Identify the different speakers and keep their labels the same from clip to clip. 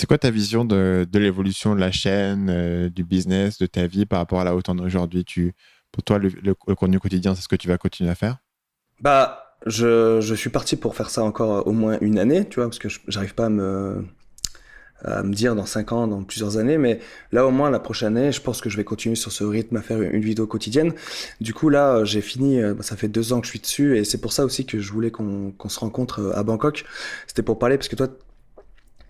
Speaker 1: C'est quoi ta vision de l'évolution de la chaîne, du business, de ta vie par rapport à là où tu en es aujourd'hui? Pour toi, le contenu quotidien, c'est ce que tu vas continuer à faire?
Speaker 2: Je suis parti pour faire ça encore au moins une année, tu vois, parce que j'arrive pas à me dire dans 5 ans, dans plusieurs années, mais là au moins la prochaine année, je pense que je vais continuer sur ce rythme à faire une vidéo quotidienne. Du coup là, j'ai fini, ça fait 2 ans que je suis dessus, et c'est pour ça aussi que je voulais qu'on se rencontre à Bangkok. C'était pour parler, parce que toi,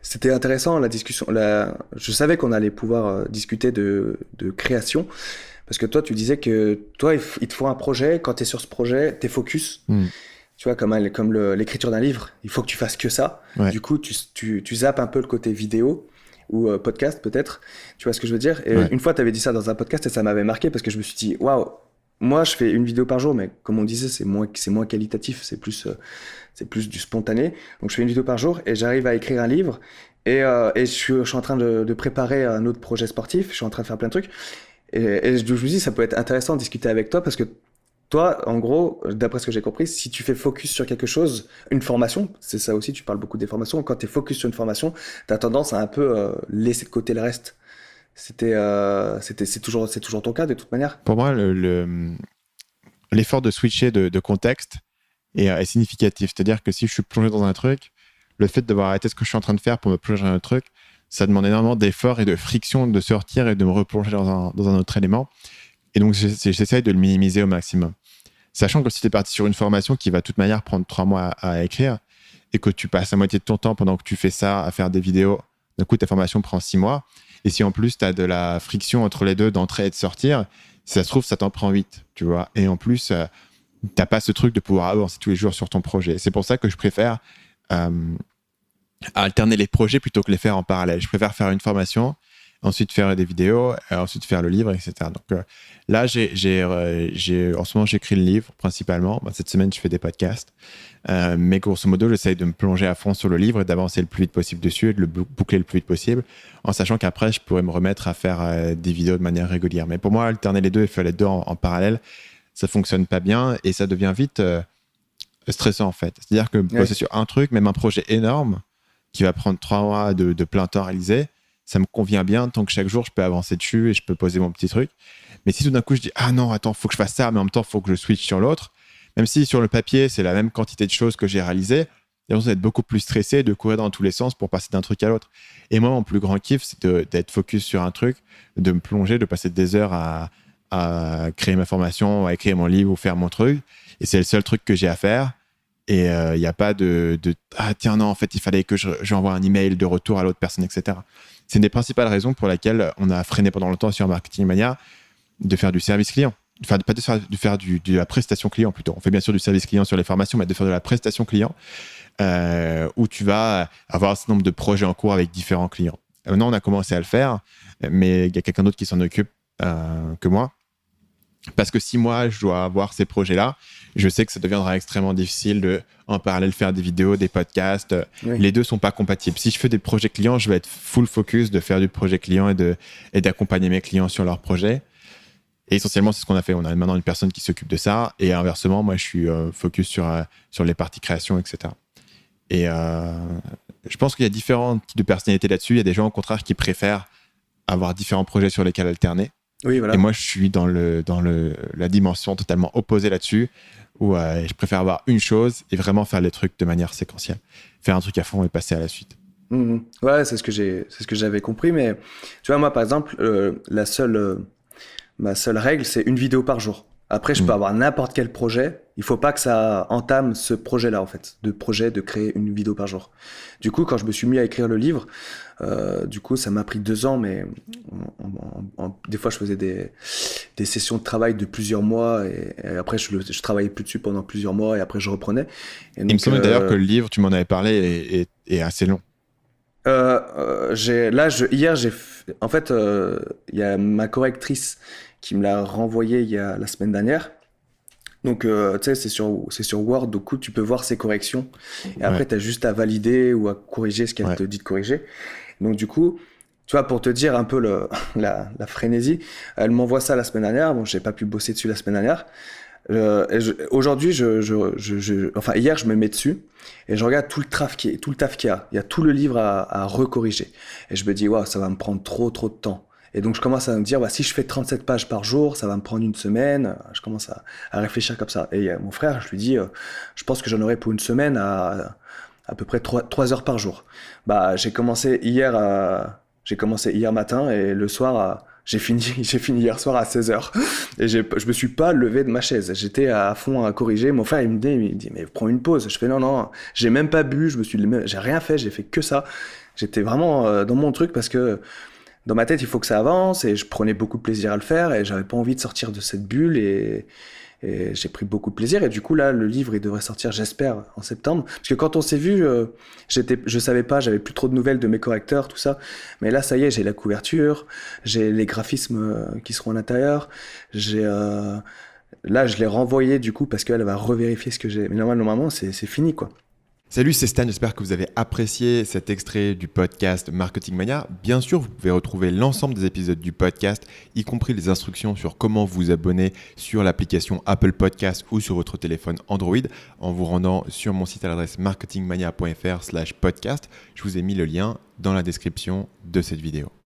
Speaker 2: c'était intéressant la discussion. Je savais qu'on allait pouvoir discuter de création, parce que toi, tu disais que toi, il te faut un projet. Quand tu es sur ce projet, t'es focus.
Speaker 1: Hmm.
Speaker 2: Tu vois, l'écriture d'un livre, il faut que tu fasses que ça.
Speaker 1: Ouais,
Speaker 2: Du coup, tu zappes un peu le côté vidéo ou podcast peut-être. Tu vois ce que je veux dire? Et
Speaker 1: ouais,
Speaker 2: une fois, tu avais dit ça dans un podcast et ça m'avait marqué parce que je me suis dit, waouh, moi, je fais une vidéo par jour, mais comme on disait, c'est moins qualitatif, c'est plus du spontané. Donc, je fais une vidéo par jour et j'arrive à écrire un livre. Et je suis en train de préparer un autre projet sportif. Je suis en train de faire plein de trucs. Et je me dis, ça peut être intéressant de discuter avec toi parce que toi, en gros, d'après ce que j'ai compris, si tu fais focus sur quelque chose, une formation, c'est ça aussi, tu parles beaucoup des formations, quand tu es focus sur une formation, tu as tendance à un peu laisser de côté le reste. C'est toujours ton cas de toute manière.
Speaker 1: pour moi, l'effort de switcher de contexte est significatif. C'est-à-dire que si je suis plongé dans un truc, le fait de devoir arrêter ce que je suis en train de faire pour me plonger dans un autre truc, ça demande énormément d'efforts et de friction de sortir et de me replonger dans un autre élément. Et donc, j'essaye de le minimiser au maximum. Sachant que si tu es parti sur une formation qui va de toute manière prendre 3 mois à écrire et que tu passes la moitié de ton temps pendant que tu fais ça à faire des vidéos, d'un coup, ta formation prend 6 mois. Et si en plus, tu as de la friction entre les deux d'entrer et de sortir, si ça se trouve, ça t'en prend 8, tu vois. Et en plus, t'as pas ce truc de pouvoir avancer tous les jours sur ton projet. C'est pour ça que je préfère euh, alterner les projets plutôt que les faire en parallèle. Je préfère faire une formation, ensuite faire des vidéos, ensuite faire le livre, etc. Donc là, en ce moment, j'écris le livre principalement. Cette semaine, je fais des podcasts. Mais grosso modo, j'essaye de me plonger à fond sur le livre et d'avancer le plus vite possible dessus et de le boucler le plus vite possible, en sachant qu'après, je pourrais me remettre à faire des vidéos de manière régulière. Mais pour moi, alterner les deux et faire les deux en parallèle, ça fonctionne pas bien et ça devient vite stressant en fait. C'est-à-dire que
Speaker 2: Ouais.
Speaker 1: bosser sur un truc, même un projet énorme qui va prendre 3 mois de plein temps à réaliser, ça me convient bien tant que chaque jour je peux avancer dessus et je peux poser mon petit truc. Mais si tout d'un coup je dis ah non, attends, faut que je fasse ça, mais en même temps, faut que je switch sur l'autre, même si sur le papier c'est la même quantité de choses que j'ai réalisées, et on va être beaucoup plus stressé de courir dans tous les sens pour passer d'un truc à l'autre. Et moi, mon plus grand kiff, c'est d'être focus sur un truc, de me plonger, de passer des heures à créer ma formation, à écrire mon livre ou faire mon truc. Et c'est le seul truc que j'ai à faire. Et il n'y a pas ah tiens, non, en fait, il fallait que j'envoie un email de retour à l'autre personne, etc. C'est une des principales raisons pour lesquelles on a freiné pendant longtemps sur Marketing Mania de faire du service client. Enfin, pas de faire de la prestation client plutôt. On fait bien sûr du service client sur les formations, mais de faire de la prestation client où tu vas avoir un certain nombre de projets en cours avec différents clients. Maintenant, on a commencé à le faire, mais il y a quelqu'un d'autre qui s'en occupe que moi. Parce que si moi, je dois avoir ces projets-là, je sais que ça deviendra extrêmement difficile de, en parallèle, faire des vidéos, des podcasts.
Speaker 2: Oui.
Speaker 1: Les deux ne sont pas compatibles. Si je fais des projets clients, je vais être full focus de faire du projet client et d'accompagner mes clients sur leurs projets. Et essentiellement, c'est ce qu'on a fait. On a maintenant une personne qui s'occupe de ça. Et inversement, moi, je suis focus sur les parties création, etc. Et je pense qu'il y a différents types de personnalités là-dessus. Il y a des gens, au contraire, qui préfèrent avoir différents projets sur lesquels alterner.
Speaker 2: Oui,
Speaker 1: Et
Speaker 2: voilà.
Speaker 1: moi, je suis dans la dimension totalement opposée là-dessus, où je préfère avoir une chose et vraiment faire les trucs de manière séquentielle. Faire un truc à fond et passer à la suite.
Speaker 2: Mhm. Ouais, c'est ce que j'avais compris. Mais tu vois, moi, par exemple, ma seule règle, c'est une vidéo par jour. Après, je peux
Speaker 1: Mm.
Speaker 2: avoir n'importe quel projet. Il faut pas que ça entame ce projet-là, en fait, de créer une vidéo par jour. Du coup, quand je me suis mis à écrire le livre, du coup, ça m'a pris 2 ans, mais des fois, je faisais des sessions de travail de plusieurs mois et après, je travaillais plus dessus pendant plusieurs mois et après, je reprenais. Et
Speaker 1: Il me
Speaker 2: donc,
Speaker 1: semble d'ailleurs que le livre, tu m'en avais parlé, est assez long.
Speaker 2: hier, en fait, il y a ma correctrice qui me l'a renvoyé la semaine dernière. Donc, tu sais, c'est sur Word, du coup, tu peux voir ses corrections. Et
Speaker 1: Ouais.
Speaker 2: après, tu as juste à valider ou à corriger ce qu'elle
Speaker 1: Ouais.
Speaker 2: te dit de corriger. Donc, du coup, tu vois, pour te dire un peu la frénésie, elle m'envoie ça la semaine dernière. Bon, j'ai pas pu bosser dessus la semaine dernière. Aujourd'hui, enfin hier, je me mets dessus et je regarde tout le taf qu'il y a. Il y a tout le livre à recorriger. Et je me dis, waouh, ça va me prendre trop de temps. Et donc, je commence à me dire, bah, si je fais 37 pages par jour, ça va me prendre une semaine. Je commence à réfléchir comme ça. Et mon frère, je lui dis, je pense que j'en aurai pour une semaine à peu près 3 heures par jour. Bah, j'ai commencé hier matin et le soir, j'ai fini hier soir à 16 heures. Et je me suis pas levé de ma chaise. J'étais à fond à corriger. Mon frère, il me dit, mais prends une pause. Je fais, non, j'ai même pas bu, j'ai rien fait, j'ai fait que ça. J'étais vraiment dans mon truc parce que dans ma tête, il faut que ça avance et je prenais beaucoup de plaisir à le faire et j'avais pas envie de sortir de cette bulle et j'ai pris beaucoup de plaisir. Et du coup, là, le livre, il devrait sortir, j'espère, en septembre. Parce que quand on s'est vu, je savais pas, j'avais plus trop de nouvelles de mes correcteurs, tout ça. Mais là, ça y est, j'ai la couverture, j'ai les graphismes qui seront à l'intérieur. Là, je l'ai renvoyé du coup parce qu'elle va revérifier ce que j'ai. Mais normalement, c'est fini, quoi.
Speaker 3: Salut, c'est Stan, j'espère que vous avez apprécié cet extrait du podcast Marketing Mania. Bien sûr, vous pouvez retrouver l'ensemble des épisodes du podcast, y compris les instructions sur comment vous abonner sur l'application Apple Podcast ou sur votre téléphone Android en vous rendant sur mon site à l'adresse marketingmania.fr/podcast. Je vous ai mis le lien dans la description de cette vidéo.